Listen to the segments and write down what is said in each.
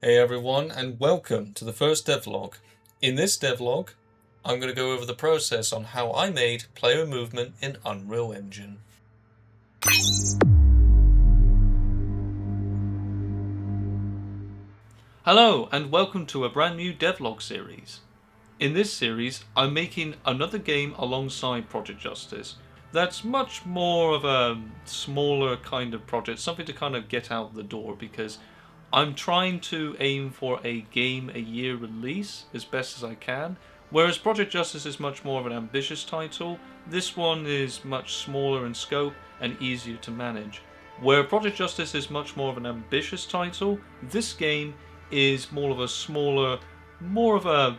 Hey everyone, and welcome to the first devlog. In this devlog, I'm going to go over the process on how I made player movement in Unreal Engine. Hello, and welcome to a brand new devlog series. In this series, I'm making another game alongside Project Justice. That's much more of a smaller kind of project, something to kind of get out the door, because I'm trying to aim for a game a year release as best as I can. Whereas Project Justice is much more of an ambitious title, this one is much smaller in scope and easier to manage. Where Project Justice is much more of an ambitious title, this game is more of a smaller, more of a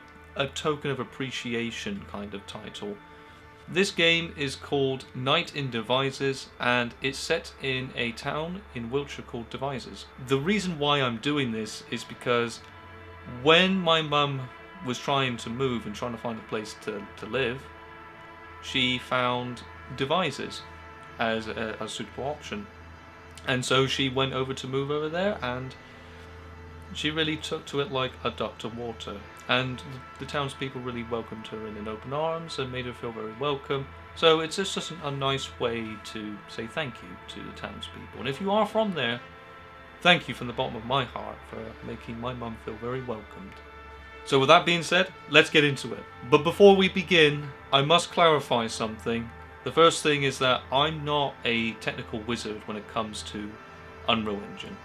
token of appreciation kind of title. This game is called Night in Devizes, and it's set in a town in Wiltshire called Devizes. The reason why I'm doing this is because when my mum was trying to move and trying to find a place to live, she found Devizes as a suitable option. And so she went over to move over there, and she really took to it like a duck to water. And the townspeople really welcomed her in open arms and made her feel very welcome. So it's just a nice way to say thank you to the townspeople. And if you are from there, thank you from the bottom of my heart for making my mum feel very welcomed. So with that being said, let's get into it. But before we begin, I must clarify something. The first thing is that I'm not a technical wizard when it comes to Unreal Engine.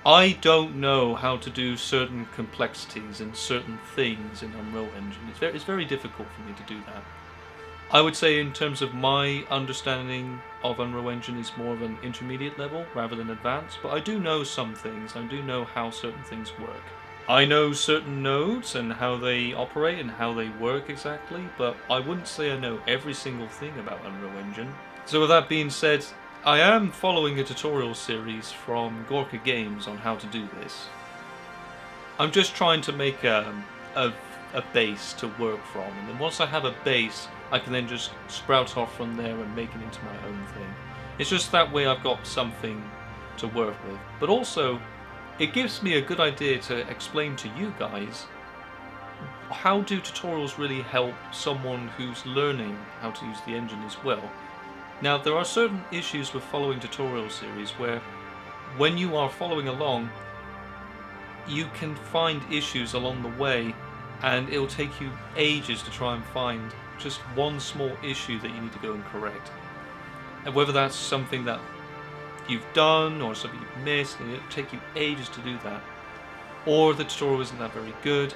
I don't know how to do certain complexities and certain things in Unreal Engine. It's very difficult for me to do that. I would say in terms of my understanding of Unreal Engine is more of an intermediate level rather than advanced, but I do know some things. I do know how certain things work. I know certain nodes and how they operate and how they work exactly, but I wouldn't say I know every single thing about Unreal Engine. So with that being said, I am following a tutorial series from Gorka Games on how to do this. I'm just trying to make a base to work from, and then once I have a base, I can then just sprout off from there and make it into my own thing. It's just that way I've got something to work with. But also, it gives me a good idea to explain to you guys how do tutorials really help someone who's learning how to use the engine as well. Now, there are certain issues with following tutorial series where when you are following along, you can find issues along the way, and it'll take you ages to try and find just one small issue that you need to go and correct. And whether that's something that you've done or something you've missed, and it'll take you ages to do that, or the tutorial isn't that very good,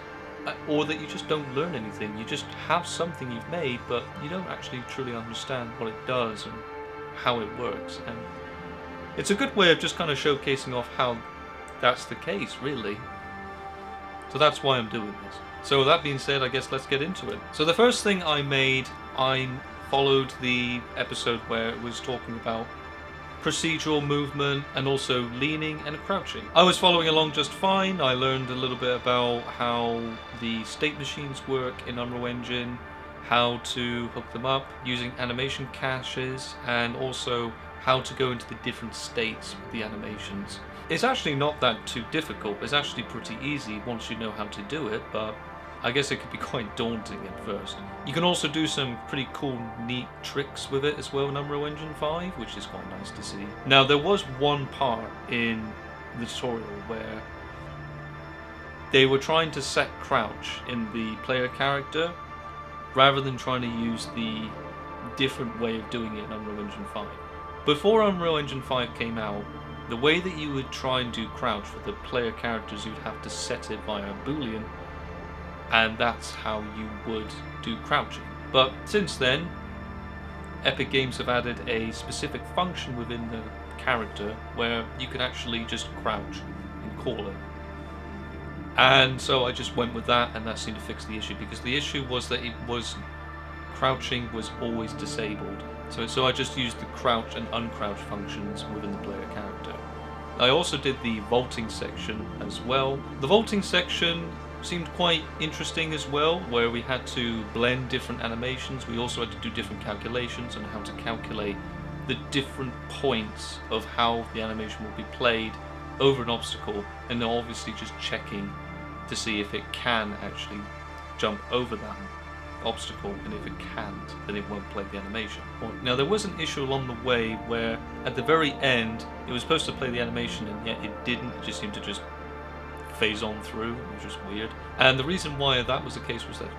or that you just don't learn anything. You just have something you've made, but you don't actually truly understand what it does and how it works. And it's a good way of just kind of showcasing off how that's the case, really. So that's why I'm doing this. So with that being said, I guess let's get into it. So the first thing I made, I followed the episode where it was talking about procedural movement and also leaning and crouching. I was following along just fine. I learned a little bit about how the state machines work in Unreal Engine, how to hook them up using animation caches, and also how to go into the different states with the animations. It's actually not that too difficult. It's actually pretty easy once you know how to do it, but I guess it could be quite daunting at first. You can also do some pretty cool, neat tricks with it as well in Unreal Engine 5, which is quite nice to see. Now, there was one part in the tutorial where they were trying to set crouch in the player character rather than trying to use the different way of doing it in Unreal Engine 5. Before Unreal Engine 5 came out, the way that you would try and do crouch for the player characters, you'd have to set it via Boolean, and that's how you would do crouching. But since then, Epic Games have added a specific function within the character where you can actually just crouch and call it. And so I just went with that, and that seemed to fix the issue, because the issue was that crouching was always disabled. So I just used the crouch and uncrouch functions within the player character. I also did the vaulting section as well. The vaulting section seemed quite interesting as well, where we had to blend different animations. We also had to do different calculations on how to calculate the different points of how the animation will be played over an obstacle, and they're obviously just checking to see if it can actually jump over that obstacle, and if it can't, then it won't play the animation. Now there was an issue along the way where at the very end it was supposed to play the animation and yet it didn't. It just seemed to just phase on through. It was just weird. And the reason why that was the case was that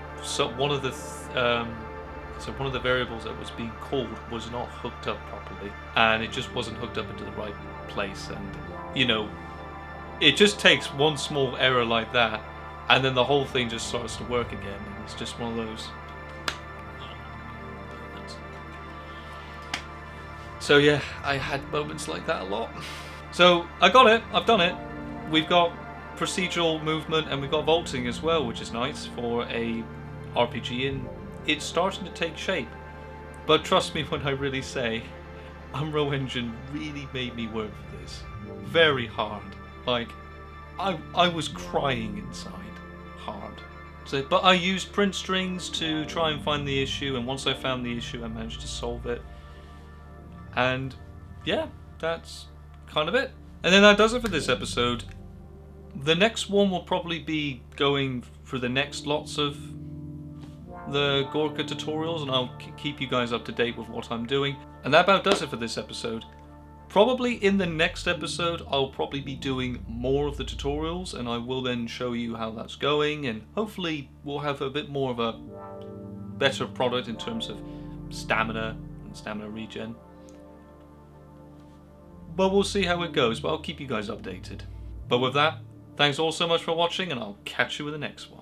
one of the variables that was being called was not hooked up properly, and it just wasn't hooked up into the right place. And you know, it just takes one small error like that, and then the whole thing just starts to work again. And it's just one of those. So yeah, I had moments like that a lot. So I got it. I've done it. We've got procedural movement and we've got vaulting as well, which is nice for a RPG, and it's starting to take shape. But trust me when I really say, Unreal Engine really made me work for this. Very hard. Like, I was crying inside. Hard. So, but I used print strings to try and find the issue, and once I found the issue I managed to solve it. And yeah, that's kind of it. And then that does it for this episode. The next one will probably be going for the next lots of the Gorka tutorials, and I'll keep you guys up to date with what I'm doing. And that about does it for this episode. Probably in the next episode I'll probably be doing more of the tutorials, and I will then show you how that's going, and hopefully we'll have a bit more of a better product in terms of stamina and stamina regen. But we'll see how it goes, but I'll keep you guys updated. But with that, thanks all so much for watching, and I'll catch you with the next one.